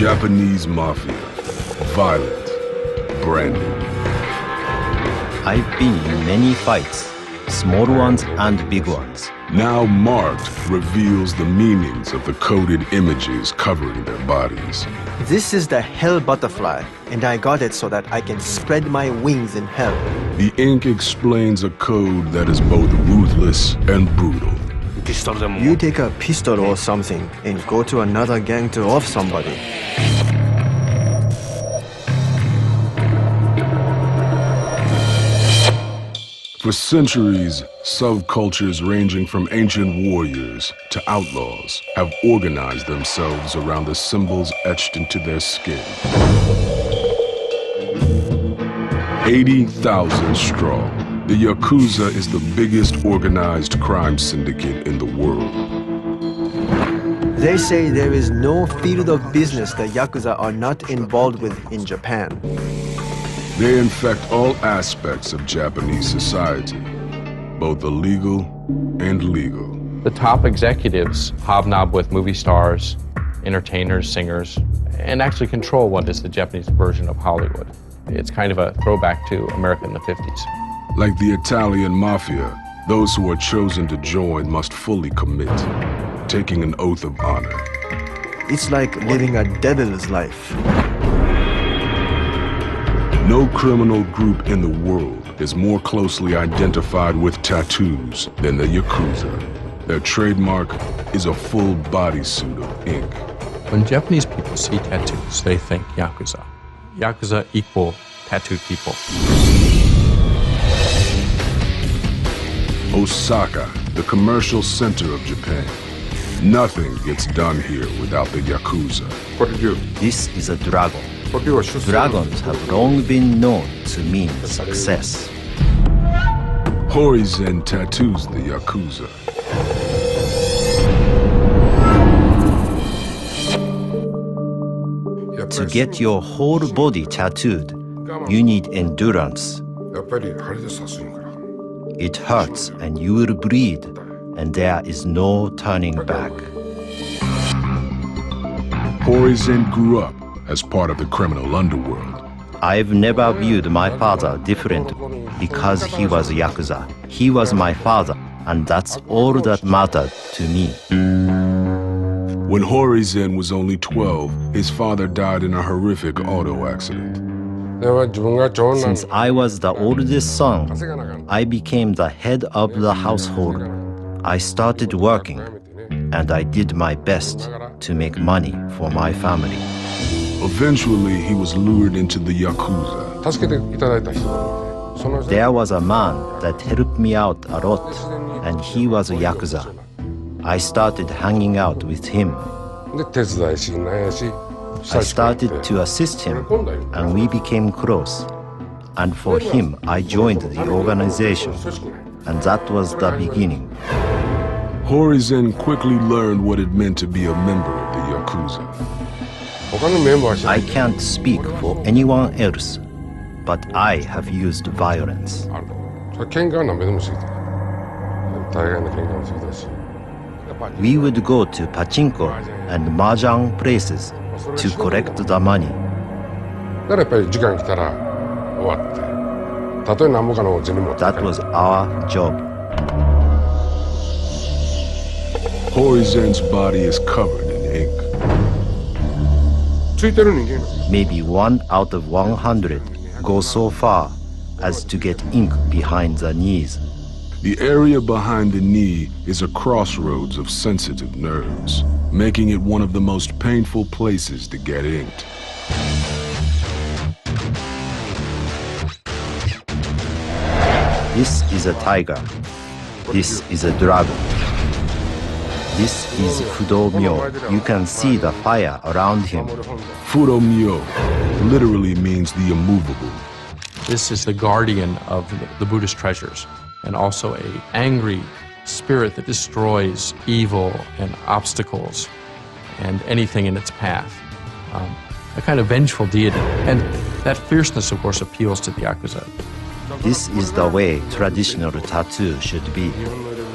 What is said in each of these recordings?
Japanese mafia. Violent. Branded. I've been in many fights, small ones and big ones. Now Marked reveals the meanings of the coded images covering their bodies. This is the hell butterfly, and I got it so that I can spread my wings in hell. The ink explains a code that is both ruthless and brutal. You take a pistol or something and go to another gang to off somebody. For centuries, subcultures ranging from ancient warriors to outlaws have organized themselves around the symbols etched into their skin. 80,000 strong, the Yakuza is the biggest organized crime syndicate in the world. They say there is no field of business the Yakuza are not involved with in Japan. They infect all aspects of Japanese society, both the legal and legal. The top executives hobnob with movie stars, entertainers, singers, and actually control what is the Japanese version of Hollywood. It's kind of a throwback to America in the 50s. Like the Italian mafia, those who are chosen to join must fully commit, taking an oath of honor. It's like living a devil's life. No criminal group in the world is more closely identified with tattoos than the Yakuza. Their trademark is a full bodysuit of ink. When Japanese people see tattoos, they think Yakuza. Yakuza equal tattooed people. Osaka, the commercial center of Japan. Nothing gets done here without the Yakuza. What did you? This is a dragon. Dragons. Dragons have long been known to mean success. Horizen tattoos the Yakuza. To get your whole body tattooed, you need endurance. It hurts and you will bleed, and there is no turning back. Horizen grew up as part of the criminal underworld. I've never viewed my father differently because he was a Yakuza. He was my father, and that's all that mattered to me. When Horizen was only 12, his father died in a horrific auto accident. Since I was the oldest son, I became the head of the household. I started working, and I did my best to make money for my family. Eventually, he was lured into the Yakuza. There was a man that helped me out a lot, and he was a Yakuza. I started hanging out with him. I started to assist him, and we became close. And for him, I joined the organization, and that was the beginning. Horizen quickly learned what it meant to be a member of the Yakuza. I can't speak for anyone else, but I have used violence. We would go to pachinko and mahjong places to collect the money. That was our job. Horizen's body is covered in ink. Maybe 1 out of 100 go so far as to get ink behind the knees. The area behind the knee is a crossroads of sensitive nerves, making it one of the most painful places to get inked. This is a tiger. This is a dragon. This is Fudo-myo. You can see the fire around him. Fudo-myo literally means the immovable. This is the guardian of the Buddhist treasures, and also an angry spirit that destroys evil and obstacles and anything in its path. A kind of vengeful deity. And that fierceness, of course, appeals to the Yakuza. This is the way traditional tattoo should be.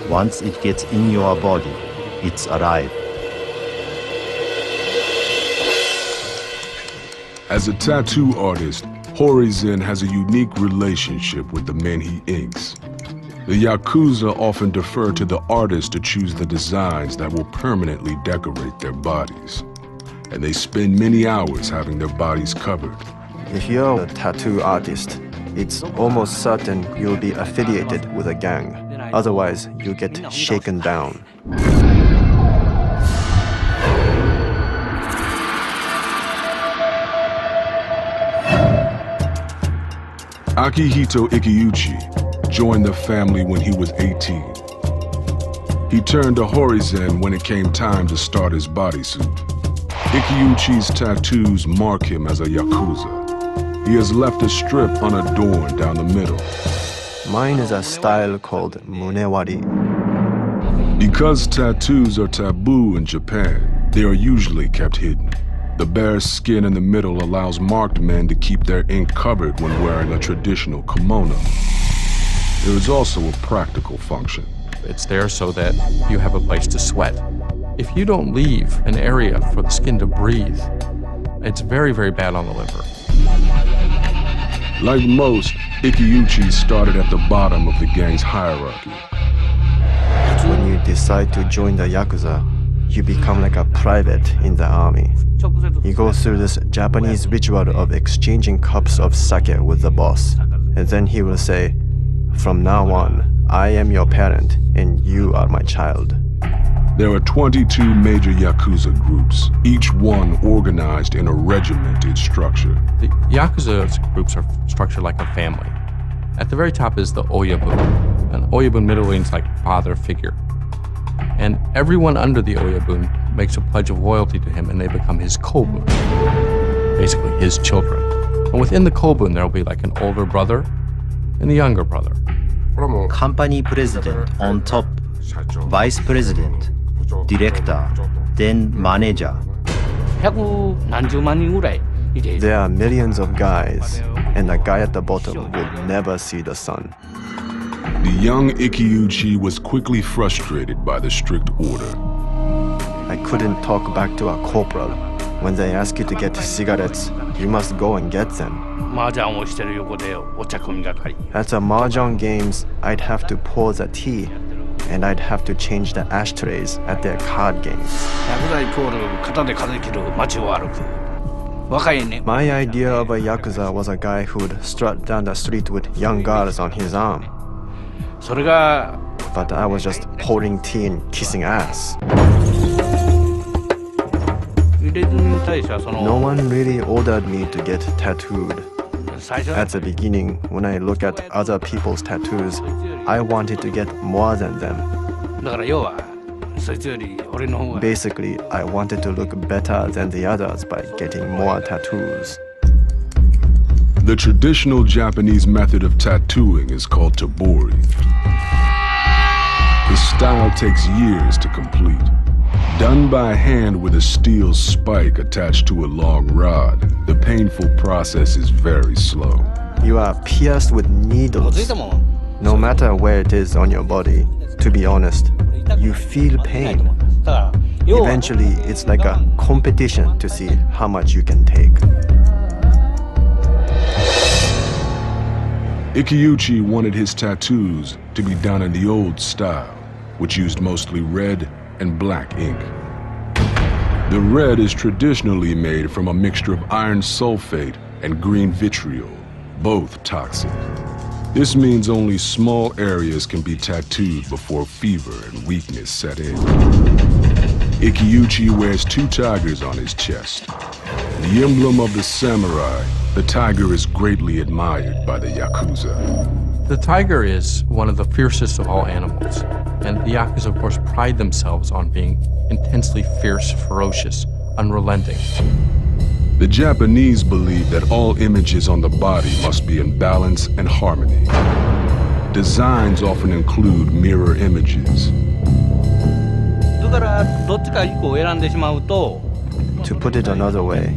Once it gets in your body, it's alive. As a tattoo artist, Horizon has a unique relationship with the men he inks. The Yakuza often defer to the artist to choose the designs that will permanently decorate their bodies. And they spend many hours having their bodies covered. If you're a tattoo artist, it's almost certain you'll be affiliated with a gang. Otherwise, you get shaken down. Akihito Ikiuchi joined the family when he was 18. He turned to Horizon when it came time to start his bodysuit. Ikiuchi's tattoos mark him as a Yakuza. He has left a strip unadorned down the middle. Mine is a style called munewari. Because tattoos are taboo in Japan, they are usually kept hidden. The bare skin in the middle allows marked men to keep their ink covered when wearing a traditional kimono. There is also a practical function. It's there so that you have a place to sweat. If you don't leave an area for the skin to breathe, it's very, very bad on the liver. Like most, Ikiuchi started at the bottom of the gang's hierarchy. When you decide to join the Yakuza, you become like a private in the army. You go through this Japanese ritual of exchanging cups of sake with the boss. And then he will say, "From now on, I am your parent and you are my child." There are 22 major Yakuza groups, each one organized in a regimented structure. The Yakuza groups are structured like a family. At the very top is the Oyabun. An Oyabun middle means like father figure. And everyone under the Oyabun makes a pledge of loyalty to him and they become his Kobun, basically his children. And within the Kobun, there will be like an older brother and a younger brother. Company president on top, vice president, director, then manager. There are millions of guys, and the guy at the bottom will never see the sun. The young Ikiuchi was quickly frustrated by the strict order. I couldn't talk back to a corporal. When they ask you to get cigarettes, you must go and get them. At the mahjong games, I'd have to pour the tea, and I'd have to change the ashtrays at their card games. My idea of a Yakuza was a guy who'd strut down the street with young girls on his arm. But I was just pouring tea and kissing ass. No one really ordered me to get tattooed. At the beginning, when I look at other people's tattoos, I wanted to get more than them. Basically, I wanted to look better than the others by getting more tattoos. The traditional Japanese method of tattooing is called tabori. The style takes years to complete. Done by hand with a steel spike attached to a long rod, the painful process is very slow. You are pierced with needles. No matter where it is on your body, to be honest, you feel pain. Eventually, it's like a competition to see how much you can take. Ikiuchi wanted his tattoos to be done in the old style, which used mostly red and black ink. The red is traditionally made from a mixture of iron sulfate and green vitriol, both toxic. This means only small areas can be tattooed before fever and weakness set in. Ikiuchi wears 2 tigers on his chest. The emblem of the samurai, the tiger is greatly admired by the Yakuza. The tiger is one of the fiercest of all animals. And the Yakuza, of course, pride themselves on being intensely fierce, ferocious, unrelenting. The Japanese believe that all images on the body must be in balance and harmony. Designs often include mirror images. To put it another way,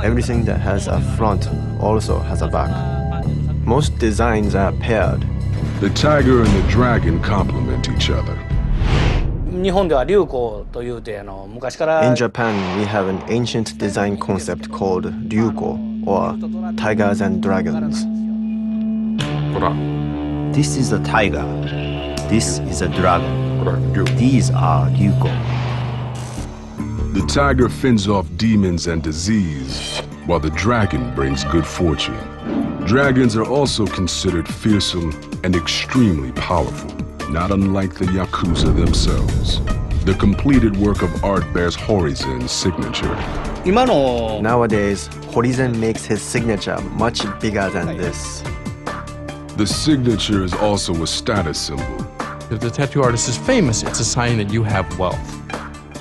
everything that has a front also has a back. Most designs are paired. The tiger and the dragon complement each other. In Japan, we have an ancient design concept called ryuko, or tigers and dragons. This is a tiger. This is a dragon. These are ryuko. The tiger fends off demons and disease, while the dragon brings good fortune. Dragons are also considered fearsome and extremely powerful, not unlike the Yakuza themselves. The completed work of art bears Horizen's signature. Nowadays, Horizen makes his signature much bigger than this. The signature is also a status symbol. If the tattoo artist is famous, it's a sign that you have wealth.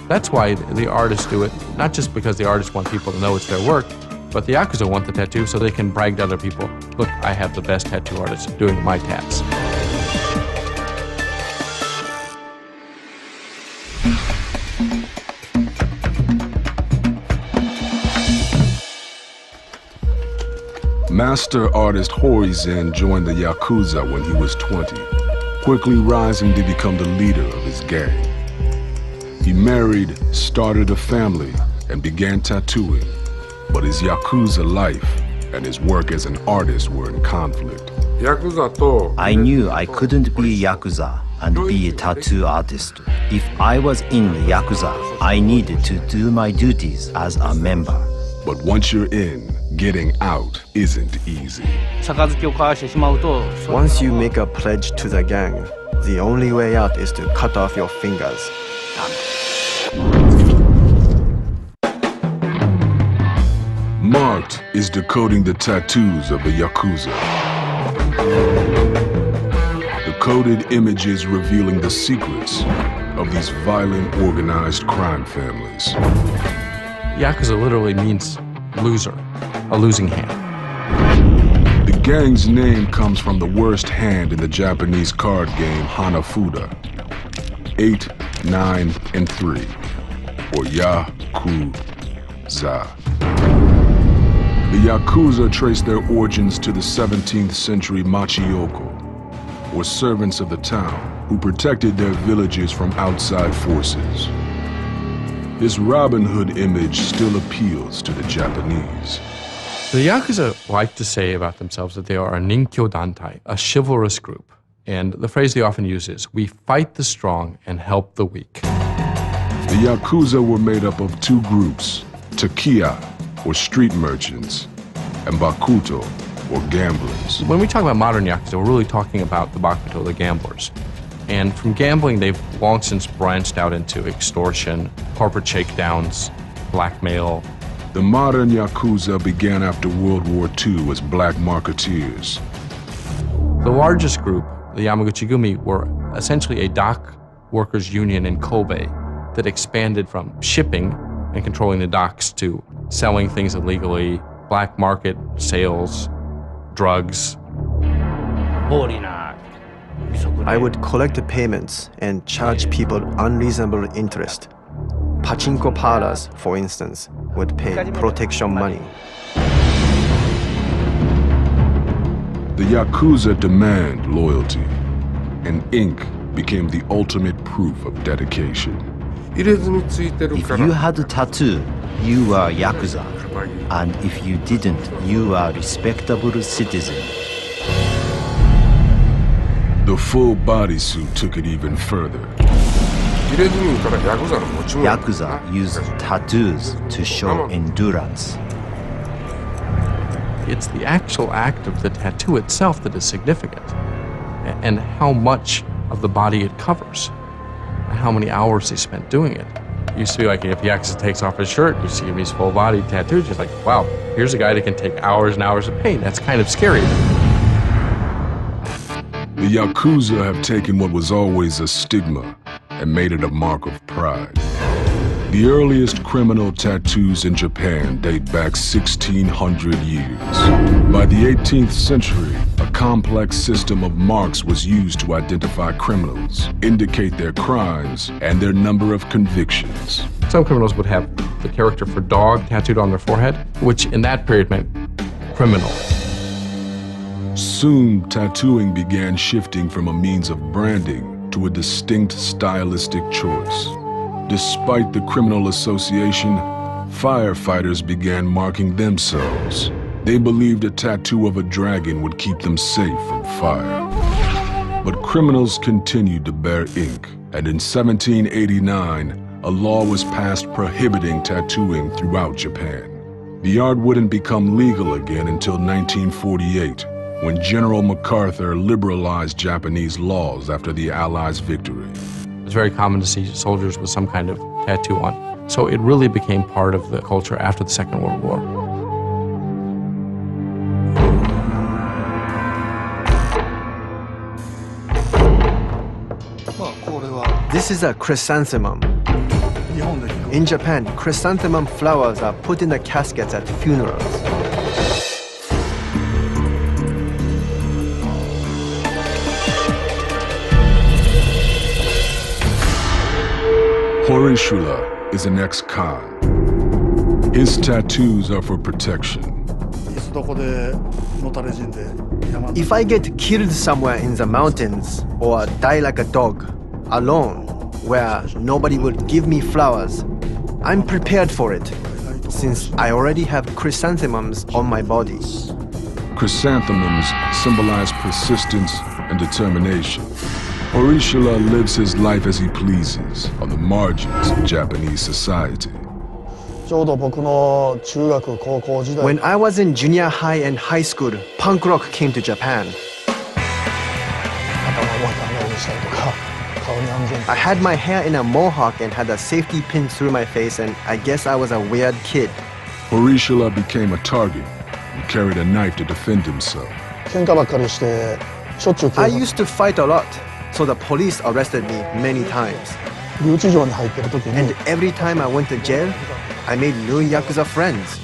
That's why the artists do it, not just because the artists want people to know it's their work, but the Yakuza want the tattoo so they can brag to other people, look, I have the best tattoo artist doing my tats. Master artist Horizen joined the Yakuza when he was 20, quickly rising to become the leader of his gang. He married, started a family, and began tattooing, but his Yakuza life and his work as an artist were in conflict. I knew I couldn't be a Yakuza and be a tattoo artist. If I was in the Yakuza, I needed to do my duties as a member. But once you're in, getting out isn't easy. Once you make a pledge to the gang, the only way out is to cut off your fingers. Marked is decoding the tattoos of the Yakuza. The coded images revealing the secrets of these violent, organized crime families. Yakuza literally means loser, a losing hand. The gang's name comes from the worst hand in the Japanese card game Hanafuda. 8, 9, and 3, or Yakuza. The Yakuza trace their origins to the 17th century Machioko, or servants of the town, who protected their villages from outside forces. This Robin Hood image still appeals to the Japanese. The Yakuza like to say about themselves that they are a Ninkyo Dantai, a chivalrous group. And the phrase they often use is, we fight the strong and help the weak. The Yakuza were made up of two groups, Takiya, or street merchants, and Bakuto, or gamblers. When we talk about modern Yakuza, we're really talking about the Bakuto, the gamblers. And from gambling, they've long since branched out into extortion, corporate shakedowns, blackmail. The modern Yakuza began after World War II as black marketeers. The largest group, the Yamaguchi-gumi, were essentially a dock workers' union in Kobe that expanded from shipping and controlling the docks to selling things illegally, black market sales, drugs. I would collect the payments and charge people unreasonable interest. Pachinko parlors, for instance, would pay protection money. The Yakuza demand loyalty, and ink became the ultimate proof of dedication. If you had a tattoo, you were Yakuza. And if you didn't, you were a respectable citizen. The full bodysuit took it even further. Yakuza used tattoos to show endurance. It's the actual act of the tattoo itself that is significant, and how much of the body it covers, and how many hours they spent doing it. It used to be like if Yakuza takes off his shirt, you see him, he's full body tattooed, you're like, wow, here's a guy that can take hours and hours of pain. That's kind of scary. The Yakuza have taken what was always a stigma and made it a mark of pride. The earliest criminal tattoos in Japan date back 1,600 years. By the 18th century, a complex system of marks was used to identify criminals, indicate their crimes, and their number of convictions. Some criminals would have the character for dog tattooed on their forehead, which in that period meant criminal. Soon, tattooing began shifting from a means of branding to a distinct stylistic choice. Despite the criminal association, firefighters began marking themselves. They believed a tattoo of a dragon would keep them safe from fire. But criminals continued to bear ink, and in 1789, a law was passed prohibiting tattooing throughout Japan. The art wouldn't become legal again until 1948, when General MacArthur liberalized Japanese laws after the Allies' victory. It's very common to see soldiers with some kind of tattoo on. So it really became part of the culture after the Second World War. This is a chrysanthemum. In Japan, chrysanthemum flowers are put in the caskets at funerals. Horishula is an ex-con. His tattoos are for protection. If I get killed somewhere in the mountains or die like a dog, alone, where nobody will give me flowers, I'm prepared for it, since I already have chrysanthemums on my body. Chrysanthemums symbolize persistence and determination. Horishula lives his life as he pleases on the margins of Japanese society. When I was in junior high and high school, punk rock came to Japan. I had my hair in a mohawk and had a safety pin through my face, and I guess I was a weird kid. Horishula became a target and carried a knife to defend himself. I used to fight a lot, so the police arrested me many times. And every time I went to jail, I made new Yakuza friends.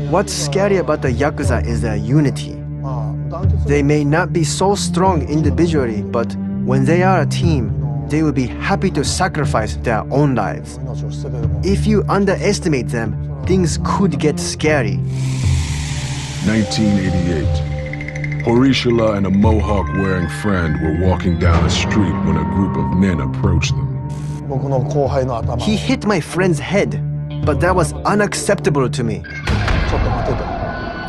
What's scary about the Yakuza is their unity. They may not be so strong individually, but when they are a team, they will be happy to sacrifice their own lives. If you underestimate them, things could get scary. 1988. Horishula and a mohawk-wearing friend were walking down a street when a group of men approached them. He hit my friend's head, but that was unacceptable to me.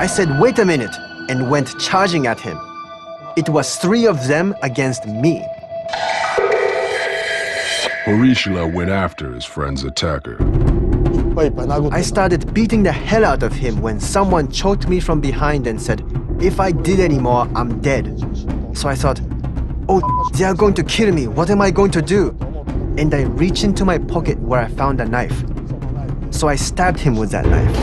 I said, "Wait a minute," and went charging at him. It was 3 of them against me. Horishula went after his friend's attacker. I started beating the hell out of him when someone choked me from behind and said, "If I did any more, I'm dead." So I thought, "Oh, they are going to kill me. What am I going to do?" And I reached into my pocket where I found a knife. So I stabbed him with that knife.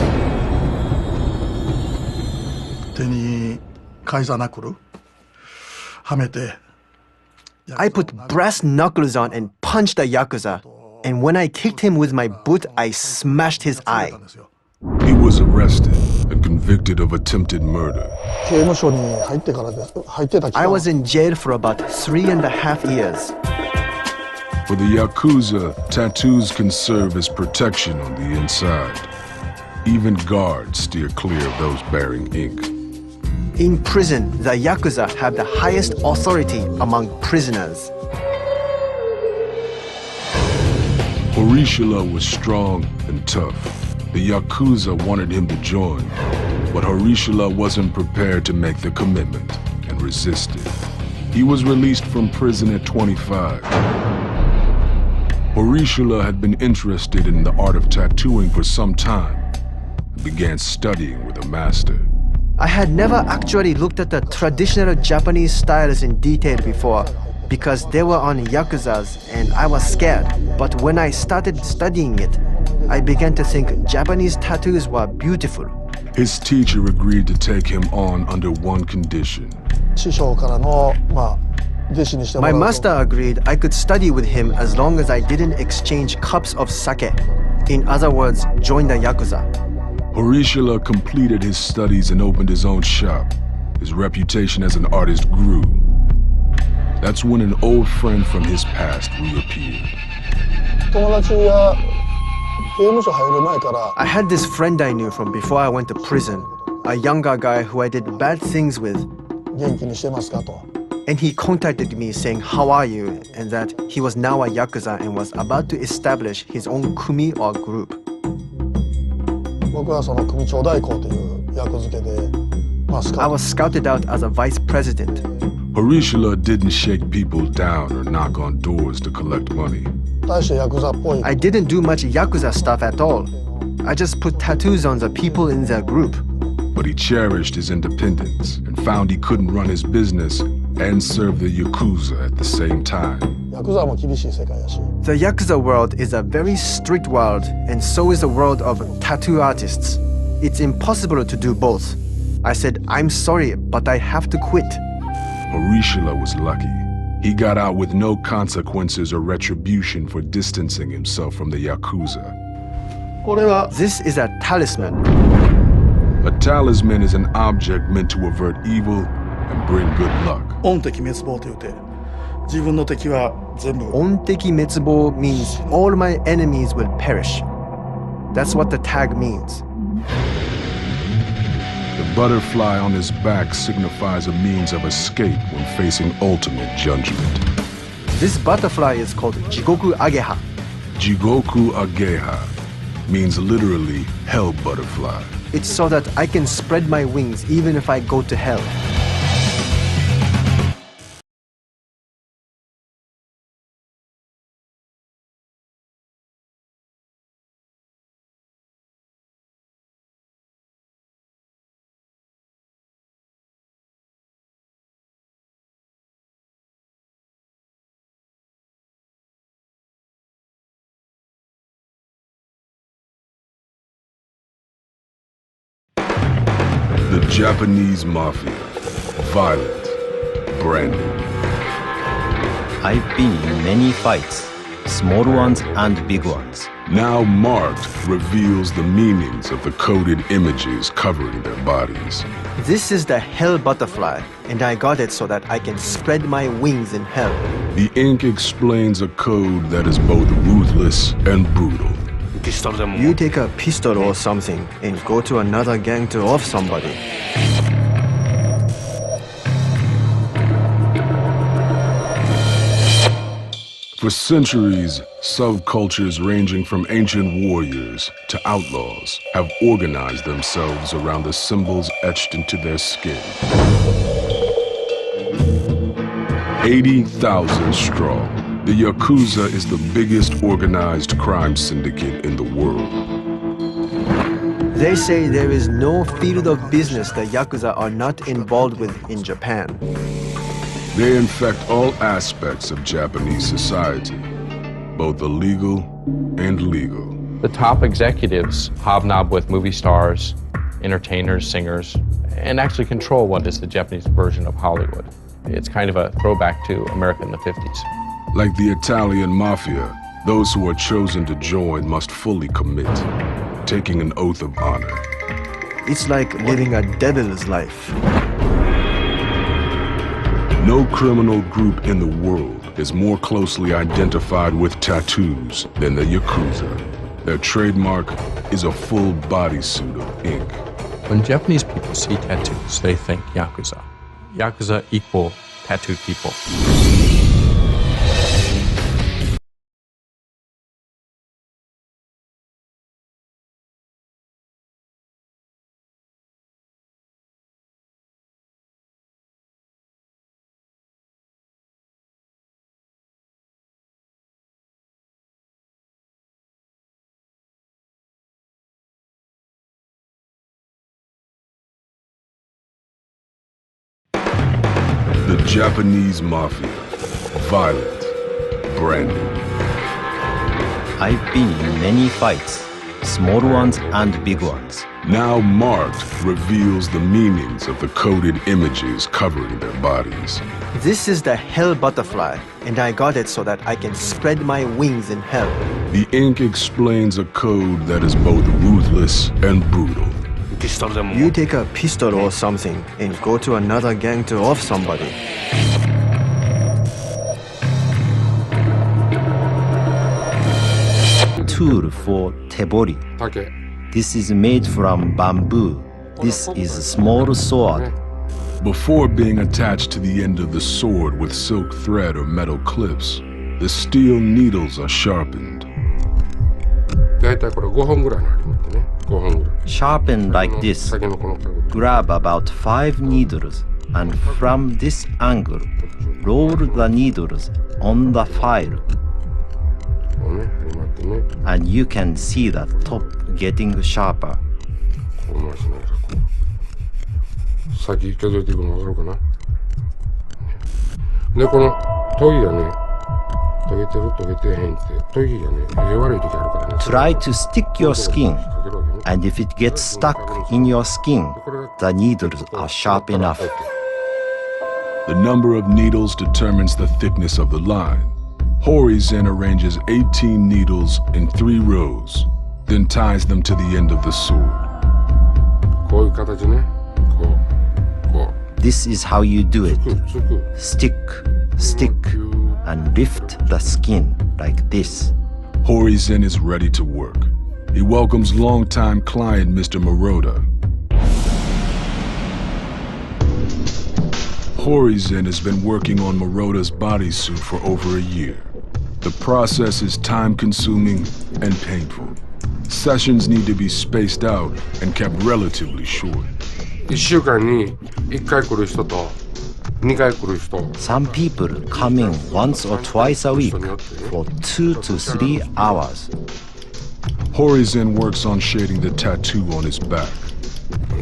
I put brass knuckles on and punched the Yakuza, and when I kicked him with my boot, I smashed his eye. He was arrested and convicted of attempted murder. I was in jail for about 3.5 years. For the Yakuza, tattoos can serve as protection on the inside. Even guards steer clear of those bearing ink. In prison, the Yakuza have the highest authority among prisoners. Horishula was strong and tough. The Yakuza wanted him to join, but Horishula wasn't prepared to make the commitment and resisted. He was released from prison at 25. Horishula had been interested in the art of tattooing for some time and began studying with a master. I had never actually looked at the traditional Japanese styles in detail before because they were on Yakuzas and I was scared. But when I started studying it, I began to think Japanese tattoos were beautiful. His teacher agreed to take him on under one condition. My master agreed I could study with him as long as I didn't exchange cups of sake. In other words, join the Yakuza. Horishula completed his studies and opened his own shop. His reputation as an artist grew. That's when an old friend from his past reappeared. I had this friend I knew from before I went to prison, a younger guy who I did bad things with. And he contacted me saying, "How are you?" and that he was now a Yakuza and was about to establish his own kumi or group. 僕はその組長代行という役付けで、I was scouted out as a vice president. Horishila didn't shake people down or knock on doors to collect money. 大してヤクザっぽい I didn't do much Yakuza stuff at all. I just put tattoos on the people in their group. But he cherished his independence and found he couldn't run his business and serve the Yakuza at the same time. ヤクザも厳しい世界やし The Yakuza world is a very strict world, and so is the world of tattoo artists. It's impossible to do both. I said, "I'm sorry, but I have to quit." Horishila was lucky. He got out with no consequences or retribution for distancing himself from the Yakuza. これは This is a talisman. A talisman is an object meant to avert evil and bring good luck. 恩敵滅亡というて自分の敵は全部 Onteki metsubo means all my enemies will perish. That's what the tag means. The butterfly on his back signifies a means of escape when facing ultimate judgment. This butterfly is called Jigoku Ageha. Jigoku Ageha means literally hell butterfly. It's so that I can spread my wings even if I go to hell. The Japanese mafia, violent, branded. I've been in many fights, small ones and big ones. Now marked reveals the meanings of the coded images covering their bodies. This is the hell butterfly, and I got it so that I can spread my wings in hell. The ink explains a code that is both ruthless and brutal. You take a pistol or something and go to another gang to off somebody. For centuries, subcultures ranging from ancient warriors to outlaws have organized themselves around the symbols etched into their skin. 80,000 strong, the Yakuza is the biggest organized crime syndicate in the world. They say there is no field of business the Yakuza are not involved with in Japan. They infect all aspects of Japanese society, both illegal and legal. The top executives hobnob with movie stars, entertainers, singers, and actually control what is the Japanese version of Hollywood. It's kind of a throwback to America in the 50s. Like the Italian mafia, those who are chosen to join must fully commit, taking an oath of honor. It's like living a devil's life. No criminal group in the world is more closely identified with tattoos than the Yakuza. Their trademark is a full bodysuit of ink. When Japanese people see tattoos, they think Yakuza. Yakuza equal tattooed people. The Japanese mafia, violent, branded. I've been in many fights, small ones and big ones. Now marked reveals the meanings of the coded images covering their bodies. This is the hell butterfly, and I got it so that I can spread my wings in hell. The ink explains a code that is both ruthless and brutal. You take a pistol or something and go to another gang to off somebody. Tool for tebori. This is made from bamboo. This is a small sword. Before being attached to the end of the sword with silk thread or metal clips, the steel needles are sharpened. だいたいこれ5本ぐらいの針持ってね、5本ぐらい。 Sharpen like this. 先のこの角度。 Grab about 5 needles and from this angle, roll the needles on the file こうね、針回ってね、 and you can see the top getting sharper. こう回しながらこう。先削れていくの分かるかな。で、この研ぎがね、研げてる研げてへんって、研ぎがね、悪い時あるからね。 Try to stick your skin, and if it gets stuck in your skin, the needles are sharp enough. The number of needles determines the thickness of the line. Horizen arranges 18 needles in 3 rows, then ties them to the end of the sword. こういう形ね。こう。 This is how you do it. つく。 Stick, stick, and lift the skin like this. Horizen is ready to work. He welcomes longtime client Mr. Maroda. Horizen has been working on Maroda's bodysuit for over a year. The process is time-consuming and painful. Sessions need to be spaced out and kept relatively short. 1週間に1回来る人と2回来る人。 Some people come in once or twice a week for 2 to 3 hours. Horizen works on shading the tattoo on his back.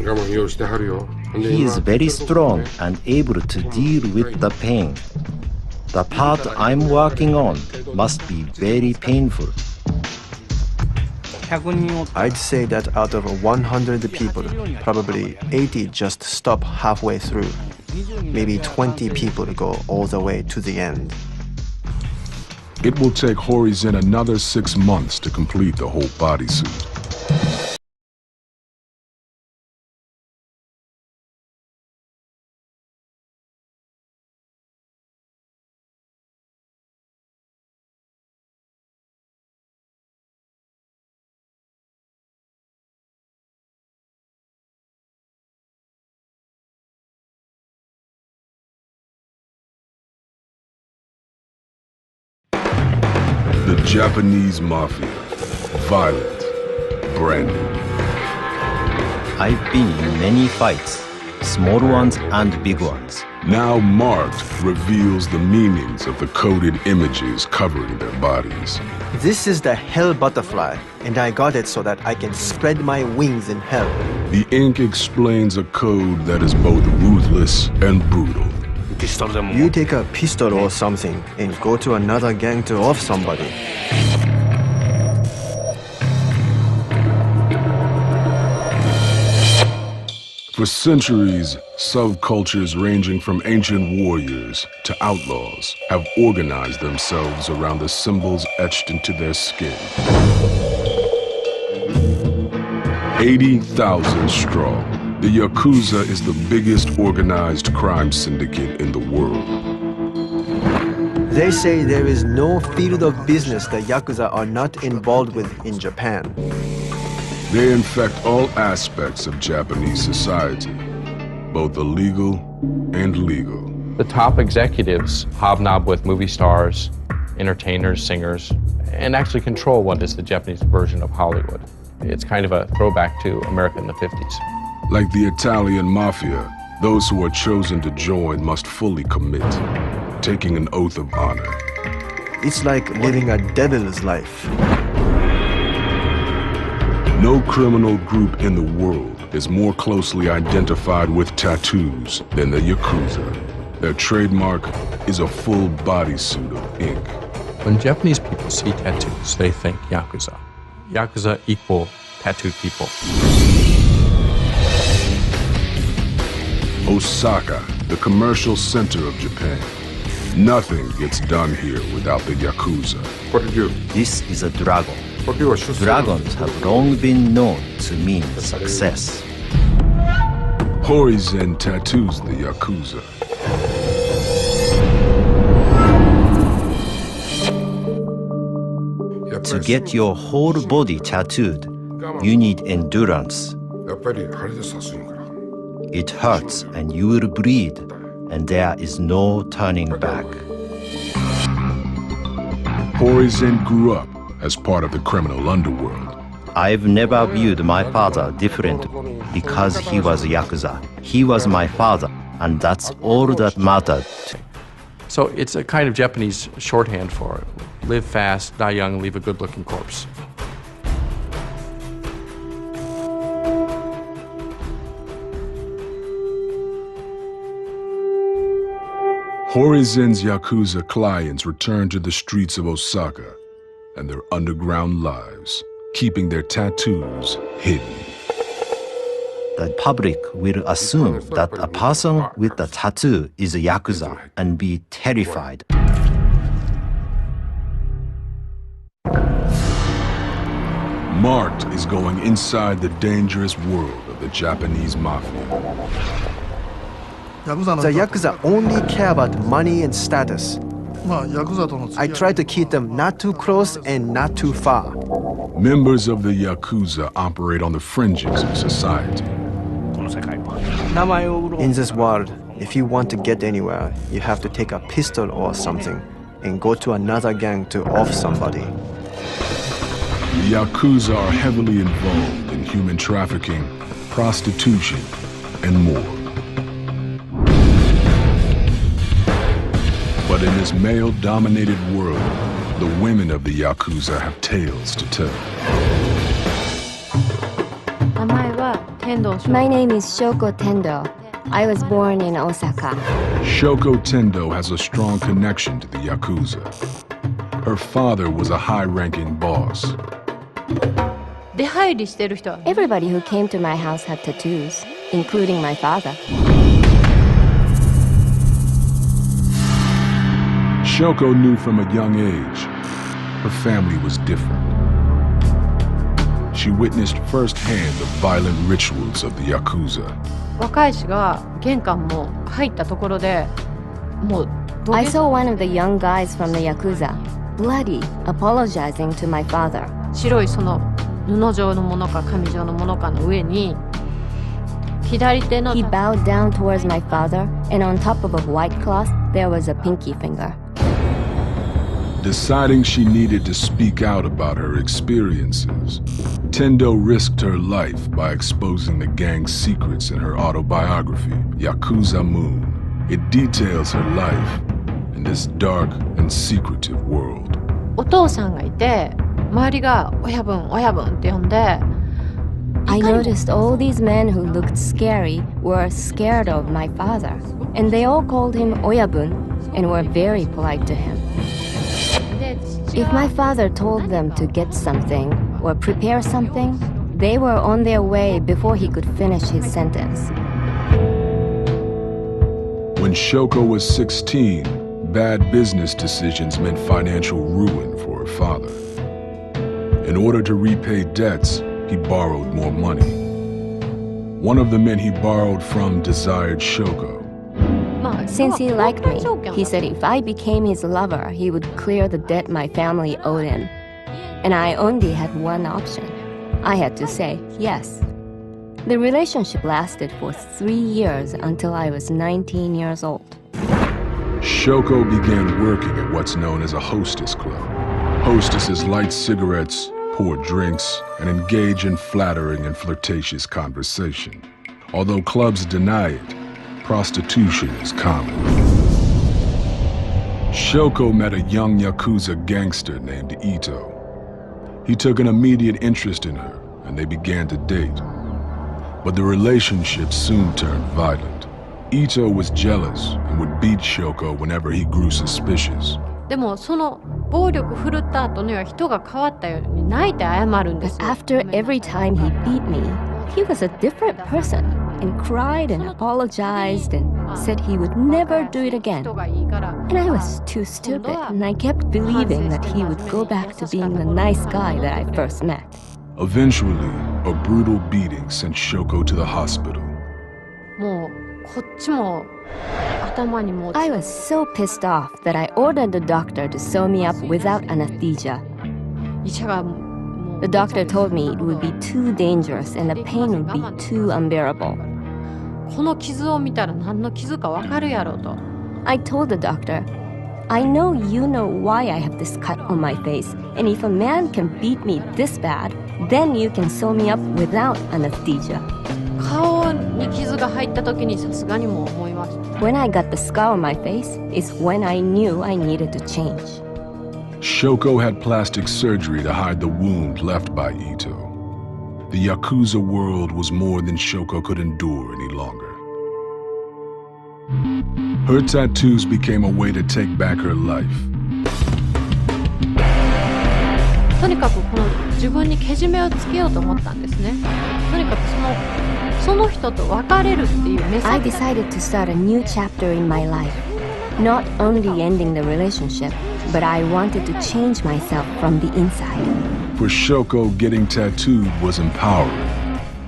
我慢用してはるよ。 He is very strong and able to deal with the pain. The part I'm working on must be very painful. I'd say that out of 100 people, probably 80 just stop halfway through. Maybe 20 people go all the way to the end. It will take Horizen another 6 months to complete the whole bodysuit. The Japanese mafia. Violent. Branded. I've been in many fights, small ones and big ones. Now marked reveals the meanings of the coded images covering their bodies. This is the hell butterfly, and I got it so that I can spread my wings in hell. The ink explains a code that is both ruthless and brutal. You take a pistol or something and go to another gang to off somebody. For centuries, subcultures ranging from ancient warriors to outlaws have organized themselves around the symbols etched into their skin. 80,000 strong, the Yakuza is the biggest organized crime syndicate in the world. They say there is no field of business the Yakuza are not involved with in Japan. They infect all aspects of Japanese society, both illegal and legal. The top executives hobnob with movie stars, entertainers, singers, and actually control what is the Japanese version of Hollywood. It's kind of a throwback to America in the 50s. Like the Italian mafia, those who are chosen to join must fully commit, taking an oath of honor. It's like living a devil's life. No criminal group in the world is more closely identified with tattoos than the Yakuza. Their trademark is a full bodysuit of ink. When Japanese people see tattoos, they think Yakuza. Yakuza equal tattooed people. Osaka, the commercial center of Japan. Nothing gets done here without the Yakuza. What did you? This is a dragon. What you are shooting? Dragons have long been known to mean success. Horizen tattoos the Yakuza. To get your whole body tattooed, you need endurance. やっぱり針で刺すんやから。It hurts and you will bleed, and there is no turning back. Horizon grew up as part of the criminal underworld. I've never viewed my father differently because he was a Yakuza. He was my father, and that's all that mattered. So it's a kind of Japanese shorthand for it. Live fast, die young, leave a good-looking corpse. Horizen's Yakuza clients returned to the streets of Osaka and their underground lives, keeping their tattoos hidden. The public will assume that a person with a tattoo is a Yakuza and be terrified. Marked is going inside the dangerous world of the Japanese mafia. The Yakuza only care about money and status. I try to keep them not too close and not too far. Members of the Yakuza operate on the fringes of society. In this world, if you want to get anywhere, you have to take a pistol or something and go to another gang to off somebody. The Yakuza are heavily involved in human trafficking, prostitution, and more. But in this male-dominated world, the women of the Yakuza have tales to tell. My name is Shoko Tendo. I was born in Osaka. Shoko Tendo has a strong connection to the Yakuza. Her father was a high-ranking boss. Everybody who came to my house had tattoos, including my father. Shoko knew from a young age her family was different. She witnessed firsthand the violent rituals of the Yakuza. I saw one of the young guys from the Yakuza, bloody, apologizing to my father. He bowed down towards my father, and on top of a white cloth, there was a pinky finger. Deciding she needed to speak out about her experiences, Tendo risked her life by exposing the gang's secrets in her autobiography, Yakuza Moon. It details her life in this dark and secretive world. I noticed all these men who looked scary were scared of my father, and they all called him Oyabun and were very polite to him. If my father told them to get something or prepare something, they were on their way before he could finish his sentence. When Shoko was 16, bad business decisions meant financial ruin for her father. In order to repay debts, he borrowed more money. One of the men he borrowed from desired Shoko. Since he liked me, he said if I became his lover, he would clear the debt my family owed him. And I only had one option. I had to say yes. The relationship lasted for 3 years until I was 19 years old. Shoko began working at what's known as a hostess club. Hostesses light cigarettes, pour drinks, and engage in flattering and flirtatious conversation. Although clubs deny it, prostitution is common. Shoko met a young Yakuza gangster named Ito. He took an immediate interest in her, and they began to date. But the relationship soon turned violent. Ito was jealous and would beat Shoko whenever he grew suspicious. But after every time he beat me, he was a different person and cried and apologized and said he would never do it again. And I was too stupid, and I kept believing that he would go back to being the nice guy that I first met. Eventually, a brutal beating sent Shoko to the hospital. I was so pissed off that I ordered the doctor to sew me up without anesthesia. The doctor told me it would be too dangerous and the pain would be too unbearable. この傷を見たら何の傷かわかるやろと。I told the doctor, I know you know why I have this cut on my face, and if a man can beat me this bad, then you can sew me up without anesthesia. 顔に傷が入った時にさすがにもう思いました。When I got the scar on my face is when I knew I needed to change. Shoko had plastic surgery to hide the wound left by Ito. The Yakuza world was more than Shoko could endure any longer. Her tattoos became a way to take back her life. とにかくこの自分にけじめをつけようと思ったんですね。とにかくその人と別れるっていう目先 I decided to start a new chapter in my life. Not only ending the relationship, but I wanted to change myself from the inside. For Shoko, getting tattooed was empowering.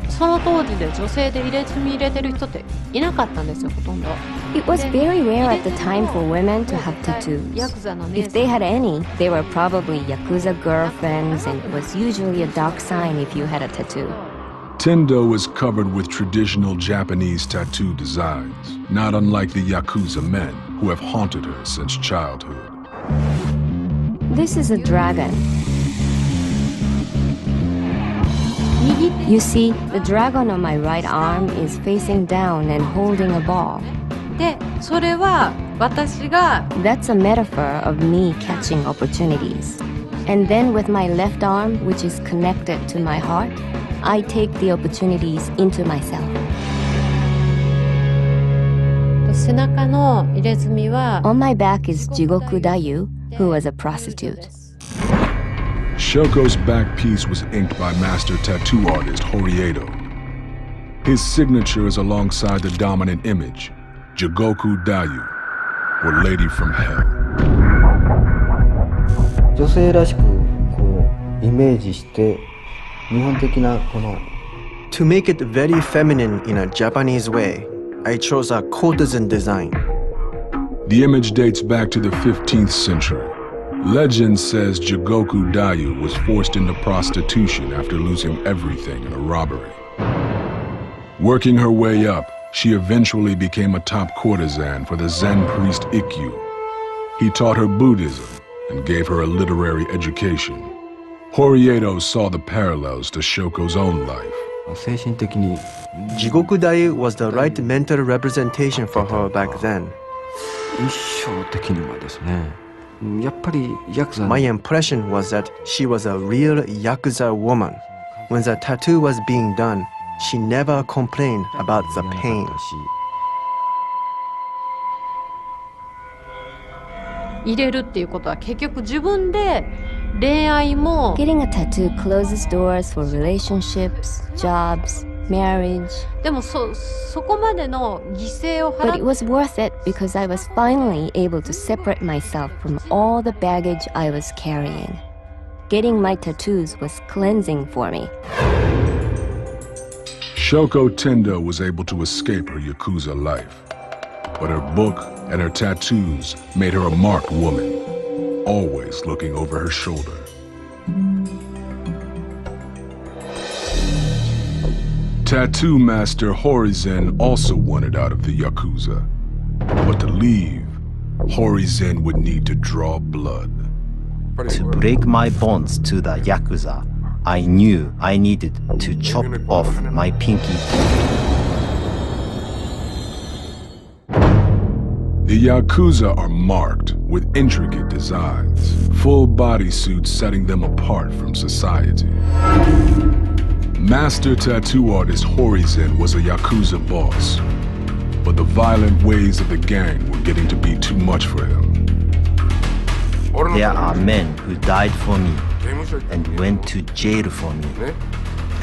その当時で女性で入れ墨入れてる人っていなかったんですよ、ほとんど。It was very rare at the time for women to have tattoos. ヤクザの姉 If they had any, they were probably Yakuza girlfriends, and it was usually a dark sign if you had a tattoo. Tendo was covered with traditional Japanese tattoo designs, not unlike the Yakuza men who have haunted her since childhood. This is a dragon. You see, the dragon on my right arm is facing down and holding a ball. で、それは私が That's a metaphor of me catching opportunities. And then with my left arm, which is connected to my heart, I take the opportunities into myself. 背中の入れ墨は On my back is Jigoku Dayu, who was a prostitute. Shoko's back piece was inked by master tattoo artist Horiedo. His signature is alongside the dominant image, Jigoku Dayu, or Lady from Hell. 女性らしくこうイメージして日本的なこの To make it very feminine in a Japanese way, I chose a courtesan design. The image dates back to the 15th century. Legend says Jigoku Dayu was forced into prostitution after losing everything in a robbery. Working her way up, she eventually became a top courtesan for the Zen priest Ikkyu. He taught her Buddhism and gave her a literary education. Horiedo saw the parallels to Shoko's own life. 精神的に Jigoku Dayu was the right mental representation for her back then. 印象的にはですねやっぱりヤクザ My impression was that she was a real Yakuza woman. When the tattoo was being done, she never complained about the pain. 入れるっていうことは結局自分で恋愛も Getting a tattoo closes doors for relationships, jobs, marriage. でもそこまでの犠牲を But 払 it っ was worth it because I was finally able to separate myself from all the baggage I was carrying. Getting my tattoos was cleansing for me. Shoko Tendo was able to escape her Yakuza life. But her book and her tattoos made her a marked woman, always looking over her shoulder. Tattoo master Horizen also wanted out of the Yakuza. But to leave, Horizen would need to draw blood. To break my bonds to the Yakuza, I knew I needed to chop off my pinky. The Yakuza are marked with intricate designs, full bodysuits setting them apart from society. Master tattoo artist Horizen was a Yakuza boss, but the violent ways of the gang were getting to be too much for him. There are men who died for me and went to jail for me,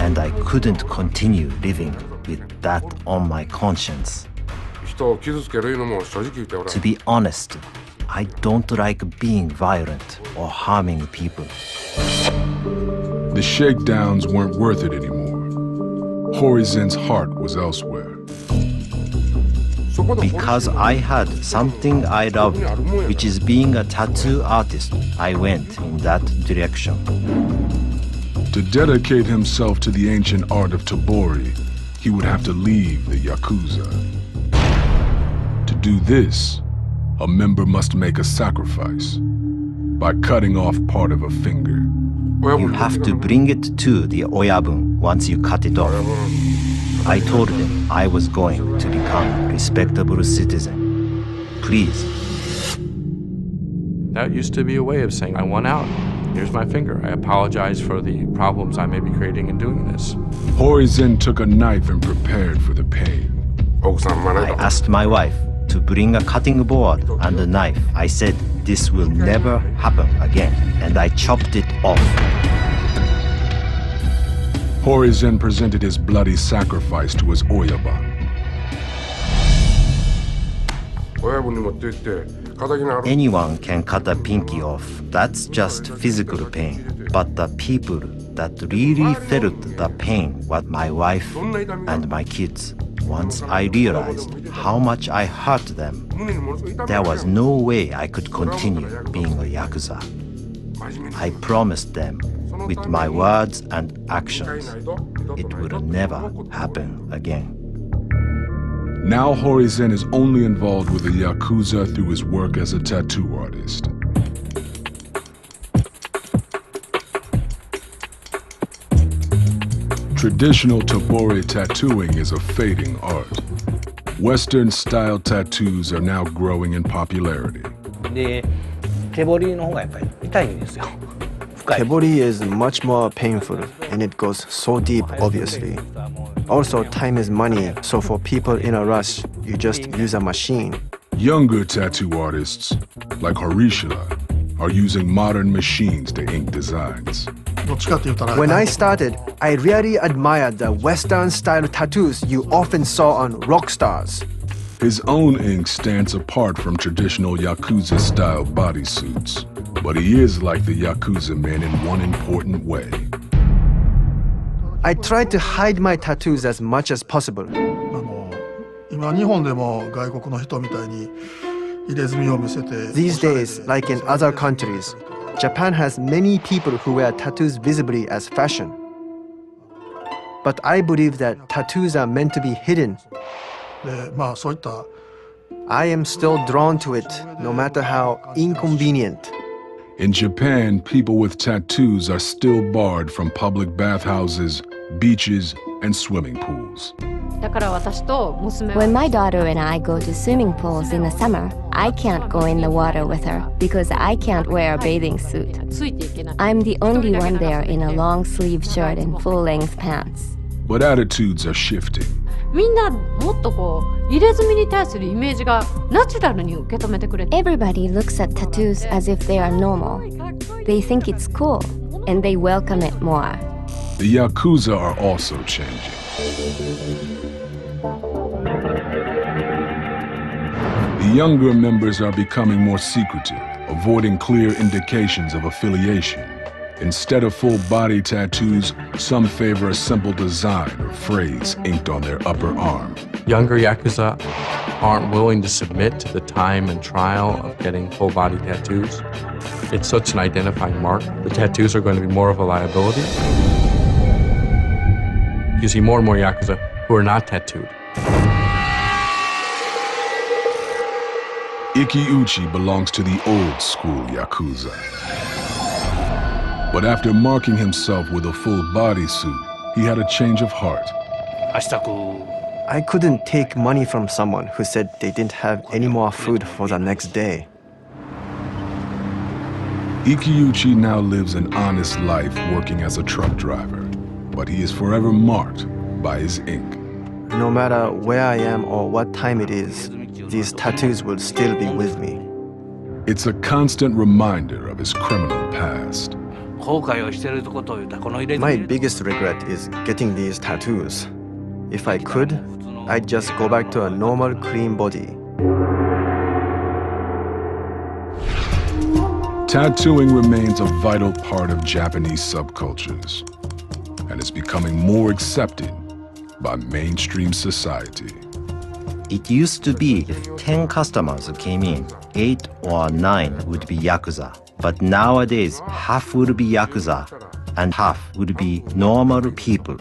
and I couldn't continue living with that on my conscience. 人を傷つけるいうのも正直言っておらん To be honest, I don't like being violent or harming people. The shakedowns weren't worth it anymore. Horizen's heart was elsewhere. Because I had something I loved, which is being a tattoo artist, I went in that direction. To dedicate himself to the ancient art of Tabori, he would have to leave the Yakuza. To do this, a member must make a sacrifice by cutting off part of a finger. You have to bring it to the Oyabun once you cut it off. I told them I was going to become a respectable citizen. Please. That used to be a way of saying, I want out. Here's my finger. I apologize for the problems I may be creating in doing this. Horizen took a knife and prepared for the pain. I asked my wife to bring a cutting board and a knife. I said this will never happen again, and I chopped it off. Horizen presented his bloody sacrifice to his Oyaba. Anyone can cut a pinky off. That's just physical pain. But the people that really felt the pain were my wife and my kids. Once I realized how much I hurt them, there was no way I could continue being a Yakuza. I promised them with my words and actions, it would never happen again. Now Horizen is only involved with the Yakuza through his work as a tattoo artist. Traditional Tobore tattooing is a fading art. Western-style tattoos are now growing in popularity. Kebori is much more painful, and it goes so deep, obviously. Also, time is money, so for people in a rush, you just use a machine. Younger tattoo artists, like Horishila, are using modern machines to ink designs. When I started, I really admired the Western-style tattoos you often saw on rock stars. His own ink stands apart from traditional Yakuza-style bodysuits, but he is like the Yakuza men in one important way. I tried to hide my tattoos as much as possible. These days, like in other countries, Japan has many people who wear tattoos visibly as fashion. But I believe that tattoos are meant to be hidden. I am still drawn to it, no matter how inconvenient. In Japan, people with tattoos are still barred from public bathhouses, beaches, and swimming pools. When my daughter and I go to swimming pools in the summer, I can't go in the water with her because I can't wear a bathing suit. I'm the only one there in a long sleeve shirt and full-length pants. But attitudes are shifting. Everybody looks at tattoos as if they are normal. They think it's cool, and they welcome it more. The Yakuza are also changing. The younger members are becoming more secretive, avoiding clear indications of affiliation. Instead of full-body tattoos, some favor a simple design or phrase inked on their upper arm. Younger Yakuza aren't willing to submit to the time and trial of getting full-body tattoos. It's such an identifying mark. The tattoos are going to be more of a liability. You see more and more Yakuza who are not tattooed. Ikiuchi belongs to the old school Yakuza. But after marking himself with a full bodysuit, he had a change of heart. I couldn't take money from someone who said they didn't have any more food for the next day. Ikiuchi now lives an honest life working as a truck driver, but he is forever marked by his ink. No matter where I am or what time it is, these tattoos will still be with me. It's a constant reminder of his criminal past. My biggest regret is getting these tattoos. If I could, I'd just go back to a normal, clean body. Tattooing remains a vital part of Japanese subcultures, and is becoming more accepted by mainstream society. It used to be if 10 customers came in, 8 or 9 would be Yakuza. But nowadays, half would be Yakuza and half would be normal people.